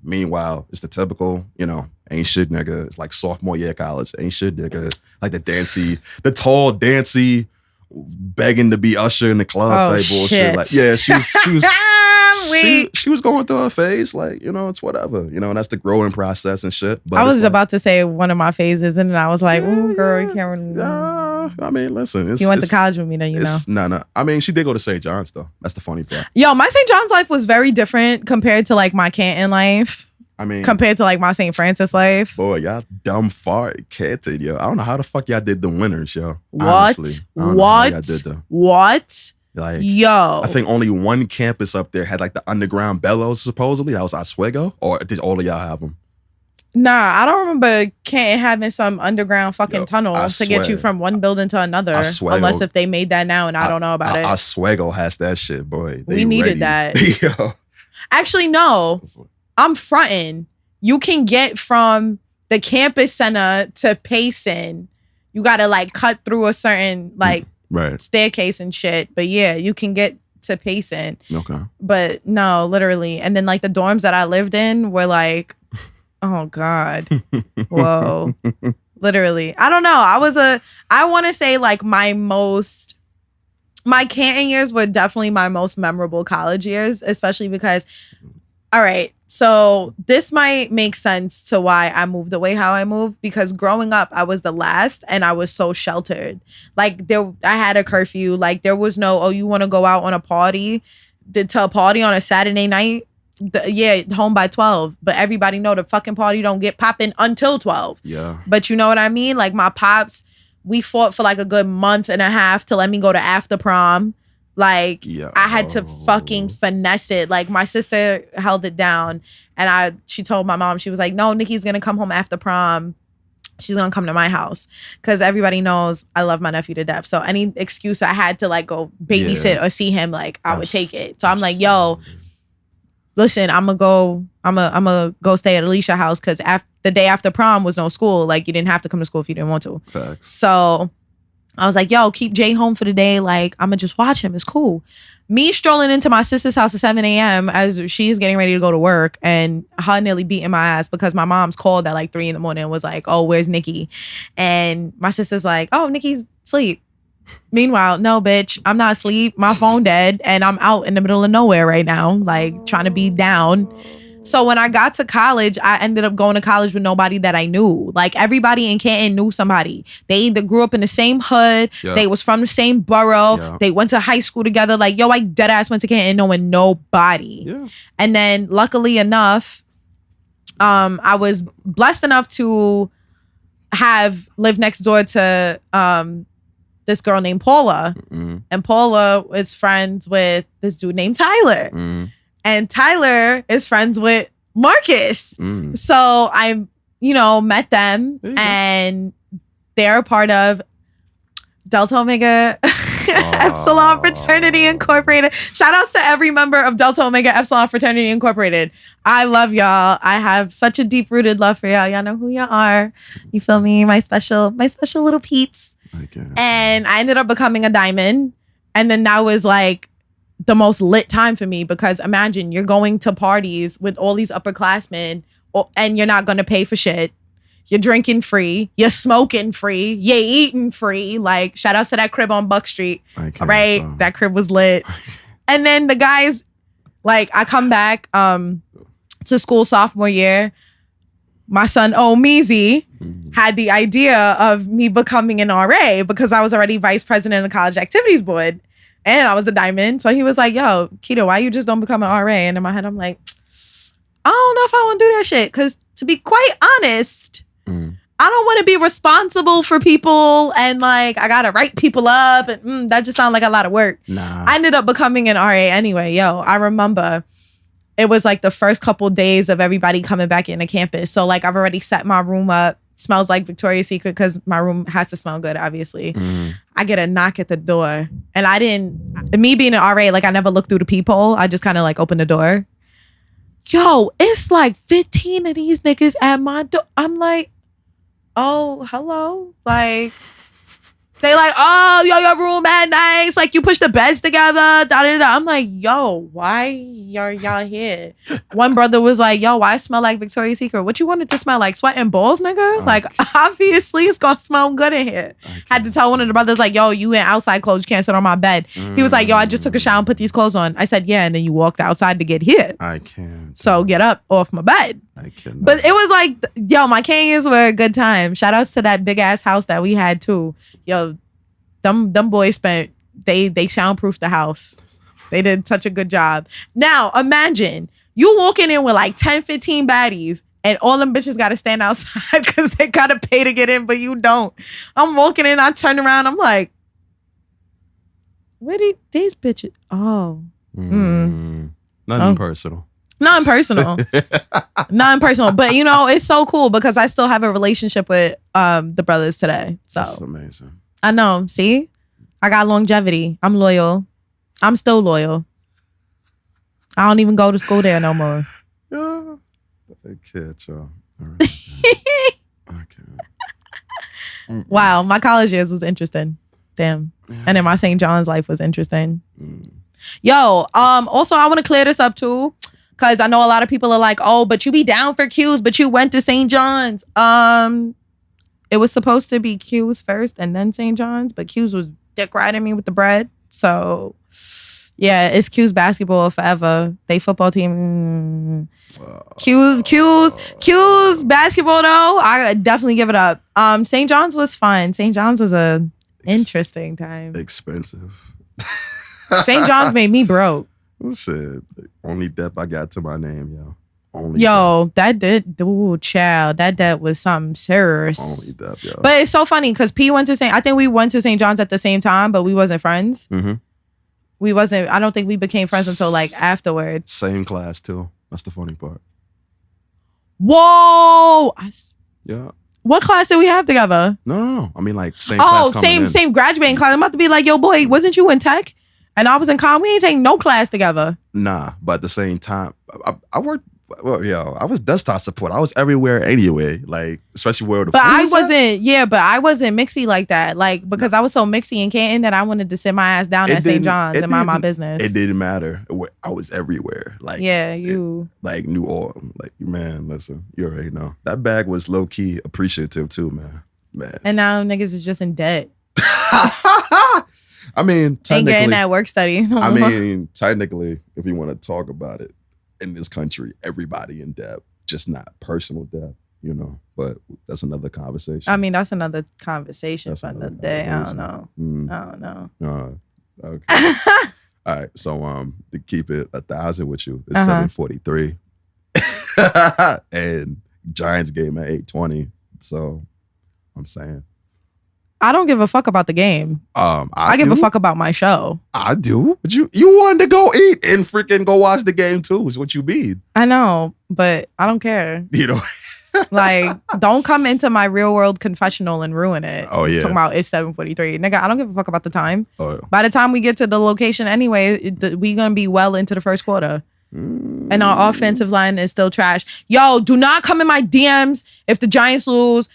Meanwhile, it's the typical, ain't shit nigga. It's like sophomore year of college. Ain't shit nigga. Like the tall, dancy, begging to be usher in the club type bullshit. Like, yeah, she was she was going through her phase. Like, it's whatever. And that's the growing process and shit. But I was about to say one of my phases, and then I was like, "Oh, girl, you can't really." I mean, listen, you went to college with me, then you know. No. I mean, she did go to St. John's though. That's the funny part. Yo, my St. John's life was very different compared to like my Canton life. I mean, compared to like my St. Francis life. Boy, y'all dumb fart Canton, yo. I don't know how the fuck y'all did the winners, yo. What? Honestly, I don't know how y'all did them. What? Like, yo, I think only one campus up there had like the underground bellows. Supposedly, that was Oswego. Or did all of y'all have them? Nah, I don't remember Canton having some underground fucking tunnel to get you from one building to another. Unless if they made that now and I don't know about it. Oswego has that shit, boy. We needed that. Yo. Actually, no. I'm fronting. You can get from the campus center to Payson. You gotta like cut through a certain like staircase and shit. But yeah, you can get to Payson. Okay. But no, literally. And then like the dorms that I lived in were like, oh God. Whoa. Literally. I don't know. I want to say like my Canton years were definitely my most memorable college years, especially because, all right, so this might make sense to why I moved the way how I moved, because growing up, I was the last and I was so sheltered. Like I had a curfew. Like there was no, oh, you want to go out on a party? To a party on a Saturday night? Home by 12. But everybody know the fucking party don't get popping until 12. Yeah. But you know what I mean? Like my pops, we fought for like a good month and a half to let me go to after prom. Like, Yeah. I had to fucking finesse it. Like, my sister held it down, and she told my mom, she was like, no, Nikki's gonna come home after prom. She's gonna come to my house, because everybody knows I love my nephew to death. So any excuse I had to like go babysit or see him, like, I would take it. So I'm like, yo, listen, I'm gonna go stay at Alicia's house, because the day after prom was no school. Like, you didn't have to come to school if you didn't want to. Facts. So I was like, yo, keep Jay home for the day. Like, I'm gonna just watch him. It's cool. Me strolling into my sister's house at 7 a.m. as she's getting ready to go to work, and her nearly beating my ass because my mom's called at like 3 a.m. and was like, oh, where's Nikki? And my sister's like, oh, Nikki's asleep. Meanwhile, no, bitch, I'm not asleep. My phone dead, and I'm out in the middle of nowhere right now, like trying to be down. So when I got to college, I ended up going to college with nobody that I knew. Like, everybody in Canton knew somebody. They either grew up in the same hood, they was from the same borough, they went to high school together. Like, yo, I dead ass went to Canton knowing nobody. Yeah. And then luckily enough, I was blessed enough to have lived next door to this girl named Paula. Mm-hmm. And Paula is friends with this dude named Tyler. Mm-hmm. And Tyler is friends with Marcus. Mm. So I, met them, and they're a part of Delta Omega Epsilon Fraternity Incorporated. Shout outs to every member of Delta Omega Epsilon Fraternity Incorporated. I love y'all. I have such a deep rooted love for y'all. Y'all know who y'all are. You feel me? My special little peeps. Okay. And I ended up becoming a diamond. And then that was like the most lit time for me, because imagine you're going to parties with all these upperclassmen, and you're not going to pay for shit. You're drinking free. You're smoking free. You're eating free. Like, shout out to that crib on Buck Street. Right? That crib was lit. And then the guys, like, I come back to school sophomore year. My son, Meezy, had the idea of me becoming an RA, because I was already vice president of the college activities board. And I was a diamond. So he was like, yo, Kita, why you just don't become an RA? And in my head, I'm like, I don't know if I want to do that shit. Because to be quite honest, I don't want to be responsible for people. And like, I got to write people up. And that just sounds like a lot of work. Nah. I ended up becoming an RA anyway. Yo, I remember it was like the first couple days of everybody coming back into campus. So like, I've already set my room up. Smells like Victoria's Secret, because my room has to smell good, obviously. I get a knock at the door, and me being an RA, like, I never looked through the peephole. I just kind of like opened the door. Yo, it's like 15 of these niggas at my door. I'm like, oh, hello. Like, they like, oh, yo, your room mad nice. Like, you push the beds together. Da, da, da. I'm like, yo, why are y'all here? One brother was like, yo, why it smell like Victoria's Secret? What you want it to smell like? Sweat and balls, nigga? Like, obviously, it's gonna smell good in here. Had to tell one of the brothers, like, yo, you in outside clothes. You can't sit on my bed. He was like, yo, I just took a shower and put these clothes on. I said, yeah, and then you walked outside to get here. I can't. So get up off my bed. I can't. But it was like, yo, my Canton years were a good time. Shout outs to that big ass house that we had too. Yo, them boys spent, they soundproofed the house. They did such a good job. Now imagine you walking in with like 10, 15 baddies, and all them bitches got to stand outside because they got to pay to get in, but you don't. I'm walking in, I turn around, I'm like, where did these bitches? Oh. Nothing personal. Not impersonal. But it's so cool because I still have a relationship with the brothers today. So that's amazing. I know. See? I got longevity. I'm loyal. I'm still loyal. I don't even go to school there no more. Yeah. I can't, y'all. All right. I can't. Wow, my college years was interesting. Damn. Yeah. And then my St. John's life was interesting. Yo, also I want to clear this up too. Cause I know a lot of people are like, oh, but you be down for Q's, but you went to St. John's. It was supposed to be Q's first and then St. John's, but Q's was dick riding me with the bread. So yeah, it's Q's basketball forever. They football team. Q's basketball though. I definitely give it up. St. John's was fun. St. John's was a interesting time. Expensive. St. John's made me broke. Shit, only debt I got to my name, yo. That debt was something serious. Only debt, yo. But it's so funny because I think we went to St. John's at the same time, but we wasn't friends. Mm-hmm. I don't think we became friends until like afterwards. Same class too. That's the funny part. Whoa. Yeah. What class did we have together? No. I mean, like same class. Same graduating class. I'm about to be like, yo, boy, wasn't you in tech? And I was in comm. We ain't taking no class together. Nah, but at the same time, I worked. Well, I was desktop support. I was everywhere anyway. Like, especially where the. But I wasn't. Yeah, but I wasn't mixy like that. Like, because I was so mixy in Canton that I wanted to sit my ass down at St. John's and mind my business. It didn't matter. I was everywhere. Like, like New Orleans. Like, man, listen, you already know that bag was low key appreciative too, man. And now niggas is just in debt. I mean, technically, ain't getting that work study. I mean, technically, if you want to talk about it. In this country, everybody in debt, just not personal debt, you know. But that's another conversation. I mean, that's another conversation for another day. I don't know. I don't know. Okay. All right. So to keep it 1,000 with you, it's 7:43, and Giants game at 8:20. So I'm saying. I don't give a fuck about the game. I give a fuck about my show. I do. But you wanted to go eat and freaking go watch the game too, is what you mean. I know, but I don't care. You know? Like, don't come into my real world confessional and ruin it. Oh, yeah. Talking about it's 7:43. Nigga, I don't give a fuck about the time. Oh, yeah. By the time we get to the location anyway, we gonna be well into the first quarter. And our offensive line is still trash. Yo, do not come in my DMs if the Giants lose.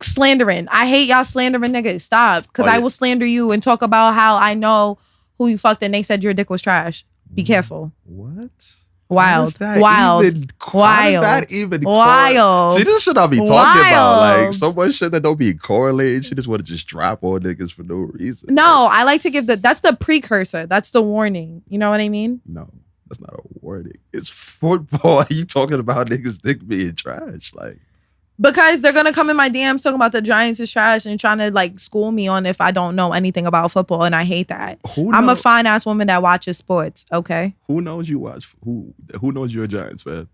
Slandering. I hate y'all slandering niggas. Stop. Because I will slander you and talk about how I know who you fucked and they said your dick was trash. Be careful. What? Wild. How is that even wild? See, this shit I be talking about. Like, so much shit that don't be correlated. She just want to just drop on niggas for no reason. No, I like to give that's the precursor. That's the warning. You know what I mean? No, that's not a warning. It's football. You talking about niggas dick being trash. Like, because they're going to come in my DMs talking about the Giants is trash and trying to like school me on if I don't know anything about football. And I hate that. I'm a fine ass woman that watches sports. Okay. Who knows you watch? Who knows you're a Giants fan?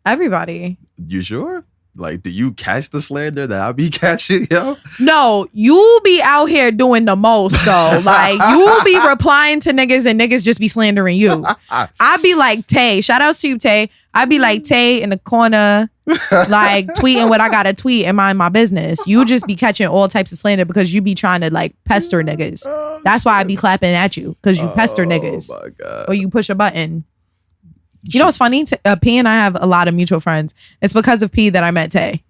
Everybody. You sure? Like, do you catch the slander that I be catching, yo? No, you be out here doing the most though. Like, you be replying to niggas and niggas just be slandering you. I be like, Tay, shout outs to you, Tay. I be like Tay in the corner, like tweeting what I gotta tweet and mind my business. You just be catching all types of slander because you be trying to like pester niggas. That's why I be clapping at you, because you pester niggas. Oh my God. Or you push a button. You know what's funny? P and I have a lot of mutual friends. It's because of P that I met Tay.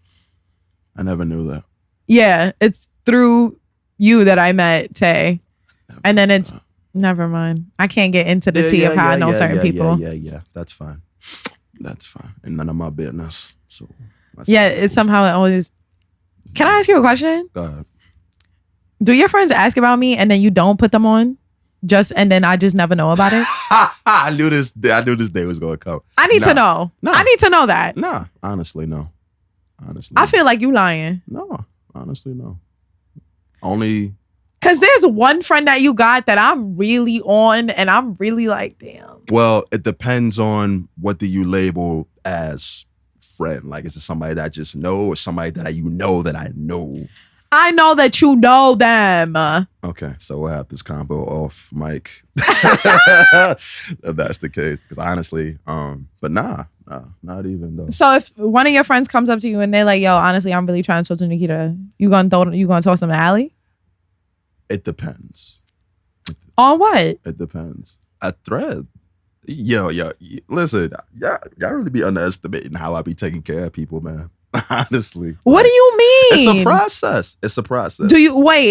I never knew that. Yeah, it's through you that I met Tay. And then it's, never mind. I can't get into the tea of how I know certain people. Yeah. That's fine. That's fine. And none of my business. So it's somehow it always. Can I ask you a question? Go ahead. Do your friends ask about me and then you don't put them on? And then I just never know about it? I knew this day was gonna come. I need to know. No. I need to know that. Nah, honestly, no. I feel like you lying. No, honestly, no. Only because there's one friend that you got that I'm really on, and I'm really like, damn. Well, it depends on what do you label as friend. Like, is it somebody that I just know, or somebody that you know that I know? I know that you know them. Okay, so we'll have this combo off mic. If that's the case. Because honestly, but nah, not even though. So if one of your friends comes up to you and they're like, yo, honestly, I'm really trying to talk to Nikita, you gonna toss them to Allie? It depends. On what? It depends. A thread. Yo, listen, y'all really be underestimating how I be taking care of people, man. Honestly. What do you mean? It's a process.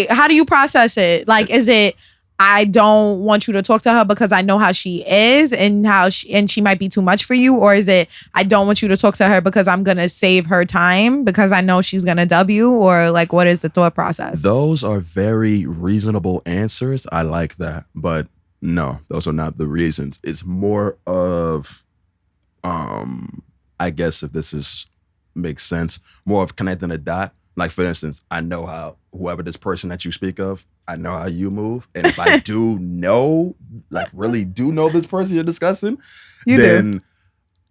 How do you process it? Like, is it, I don't want you to talk to her because I know how she is and she might be too much for you? Or is it, I don't want you to talk to her because I'm going to save her time because I know she's going to dub you? Or like, what is the thought process? Those are very reasonable answers. I like that. But no, those are not the reasons. It's more of, I guess if this makes sense, more of connecting a dot. Like, for instance, I know how whoever this person that you speak of, I know how you move. And if I do know, like really do know this person you're discussing, then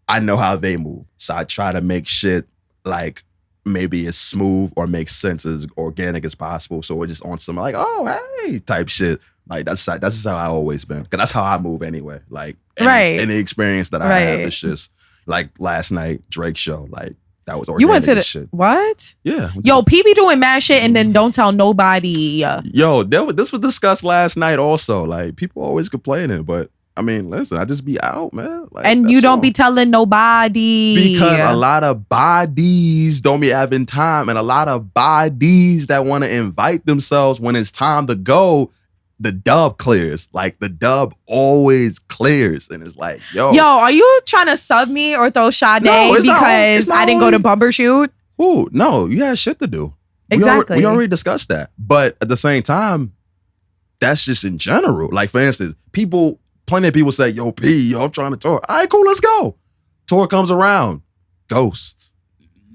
I know how they move. So I try to make shit like maybe as smooth or makes sense as organic as possible. So we're just on some like, oh, hey, type shit. Like that's how I always been. Cause that's how I move anyway. Like any experience that I have, it's just like last night, Drake show. Like that was organic. You went to the shit. What? Yeah. Yo, P be doing mad shit and then don't tell nobody. Yo, this was discussed last night also. Like people always complaining, but I mean, listen, I just be out, man. Like, and you don't be telling nobody. Because a lot of bodies don't be having time. And a lot of bodies that want to invite themselves when it's time to go, the dub clears. Like, the dub always clears. And it's like, yo. Yo, are you trying to sub me or throw Sade because I didn't go to Bumper Shoot? Ooh, no, you had shit to do. Exactly. We already discussed that. But at the same time, that's just in general. Like, for instance, plenty of people say, yo, P, I'm trying to tour. All right, cool, let's go. Tour comes around. Ghost.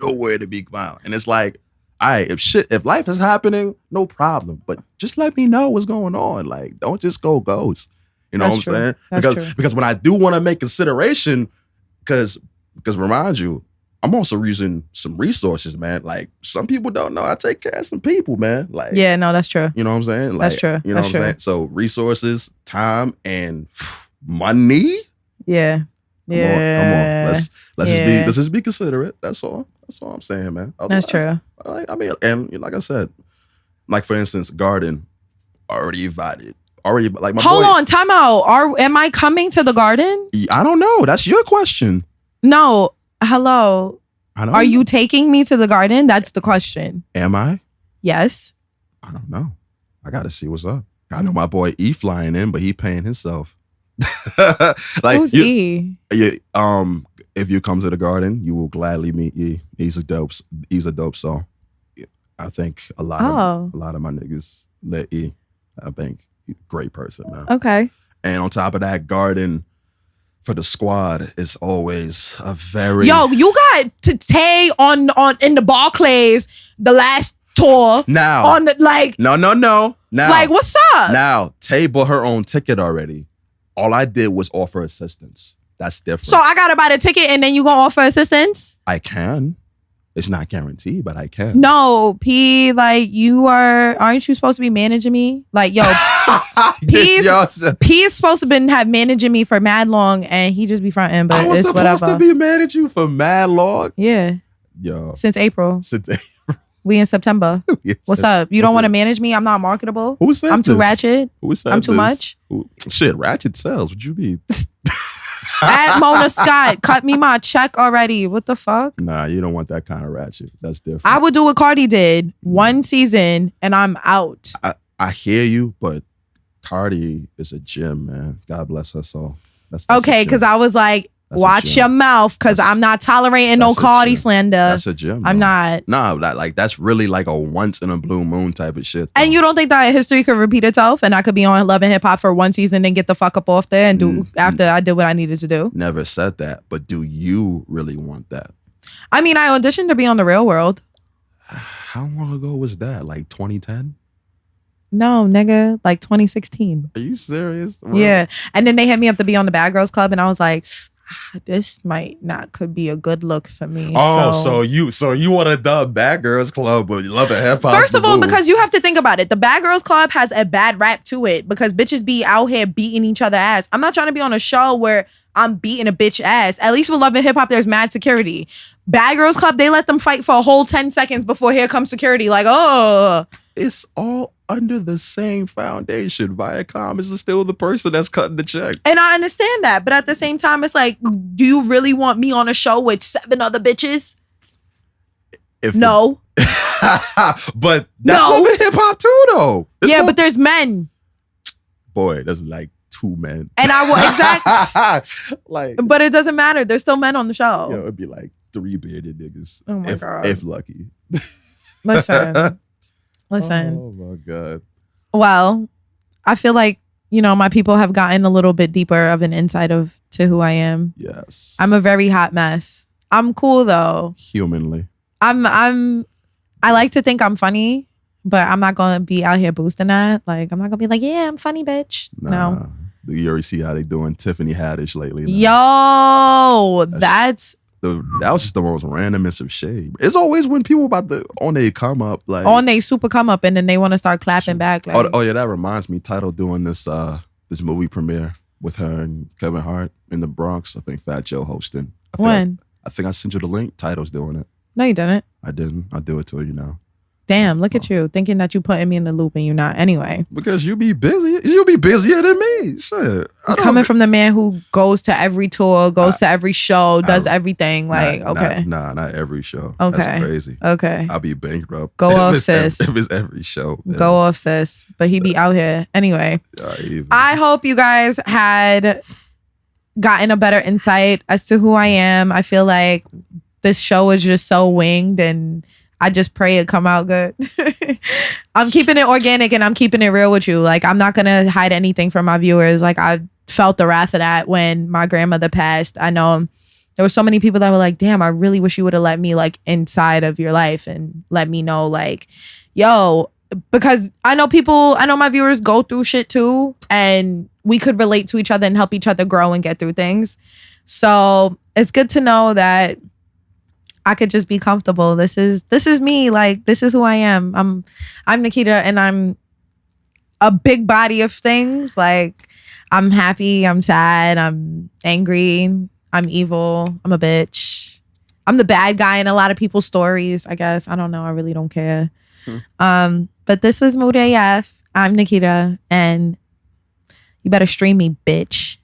Nowhere to be found. And it's like, all right, if life is happening, no problem. But just let me know what's going on. Like, don't just go ghost. You know what I'm saying? Because when I do want to make consideration, because remind you, I'm also using some resources, man. Like, some people don't know I take care of some people, man. Like, yeah, no, that's true. You know what I'm saying? Like, that's true. You know what I'm saying? So resources, time, and money. Yeah. Come on. Let's just be considerate. That's all I'm saying, man. That's true. I mean, and like I said, like for instance, Garden already invited. Like my Hold on, time out. Am I coming to the Garden? I don't know. That's your question. No. Hello. Are you taking me to the Garden? That's the question. Am I? Yes. I don't know. I got to see what's up. I know my boy E flying in, but he paying himself. Like, who's E? Yeah, if you come to the Garden, you will gladly meet E. He's a dope soul. I think a lot of my niggas let E. I think he's a great person, man. Okay. And on top of that, Garden for the squad is always a very you got to Tay on in the Barclays the last tour. Now on the no. Now like what's up? Now Tay bought her own ticket already. All I did was offer assistance. That's different. So I gotta buy the ticket and then you gonna offer assistance? I can. It's not guaranteed, but I can. No, P, like aren't you supposed to be managing me? Like, yo, P is supposed to have managing me for mad long and he just be fronting, but it's whatever. I was supposed to be managing you for mad long? Yeah. Yo. Since April. We in September. What's up? You don't want to manage me? I'm not marketable. Who said I'm too this? ratchet. Who said I'm too much. Shit, ratchet sells. What you mean? At Mona Scott, cut me my check already. What the fuck? Nah, you don't want that kind of ratchet. That's different. I would do what Cardi did. One season and I'm out. I hear you, but Cardi is a gem, man. God bless her soul. That's okay, because I was like, watch your mouth, because I'm not tolerating no Cardi slander. That's a gem. I'm not. Nah, that's really like a once in a blue moon type of shit. Though. And you don't think that history could repeat itself and I could be on Love and Hip Hop for one season and get the fuck up off there and do after I did what I needed to do? Never said that, but do you really want that? I mean, I auditioned to be on The Real World. How long ago was that? Like 2010? No, nigga, like 2016. Are you serious? Yeah. And then they hit me up to be on the Bad Girls Club and I was like, this could be a good look for me. Oh, so you want to dub Bad Girls Club, but you love the hip hop. First of all, because you have to think about it, the Bad Girls Club has a bad rap to it because bitches be out here beating each other ass. I'm not trying to be on a show where I'm beating a bitch ass. At least with Love and Hip Hop, there's mad security. Bad Girls Club, they let them fight for a whole 10 seconds before here comes security. Like, oh. It's all under the same foundation. Viacom is still the person that's cutting the check. And I understand that. But at the same time, it's like, do you really want me on a show with 7 other bitches? No. But that's Love and Hip Hop too, though. But there's men. Boy, that's like 2 men. And I will exactly. But it doesn't matter. There's still men on the show. Yo, it'd be like 3 bearded niggas. Oh my God. If lucky. Listen. Oh my God. Well, I feel like, my people have gotten a little bit deeper of an insight to who I am. Yes. I'm a very hot mess. I'm cool though. Humanly. I like to think I'm funny, but I'm not gonna be out here boosting that. Like, I'm not gonna be like, yeah, I'm funny, bitch. Nah. No. You already see how they doing Tiffany Haddish lately. Yo, that's that was just the most randomest of shade. It's always when people about to on they come up like on they super come up and then they want to start clapping back. Like, oh yeah, that reminds me. Title doing this this movie premiere with her and Kevin Hart in the Bronx. I think Fat Joe hosting. I think I sent you the link. Title's doing it. No, you didn't. I didn't. I'll do it to you now. Damn, look at you thinking that you putting me in the loop and you're not. Anyway, because you be busy. You be busier than me. Shit. Coming from the man who goes to every tour, goes to every show, does everything. Like, okay, not every show. Okay, that's crazy. Okay, I'll be bankrupt. Go off, sis. If it's every show, man. Go off, sis. But he be out here anyway. I hope you guys had gotten a better insight as to who I am. I feel like this show is just so winged and I just pray it come out good. I'm keeping it organic and I'm keeping it real with you. Like, I'm not going to hide anything from my viewers. Like, I felt the wrath of that when my grandmother passed. I know there were so many people that were like, damn, I really wish you would have let me like inside of your life and let me know like, yo, because I know my viewers go through shit too. And we could relate to each other and help each other grow and get through things. So it's good to know that I could just be comfortable. This is me. Like, this is who I am. I'm Nikita and I'm a big body of things. Like, I'm happy, I'm sad, I'm angry, I'm evil, I'm a bitch. I'm the bad guy in a lot of people's stories, I guess. I don't know. I really don't care. But this was Mood AF. I'm Nikita and you better stream me, bitch.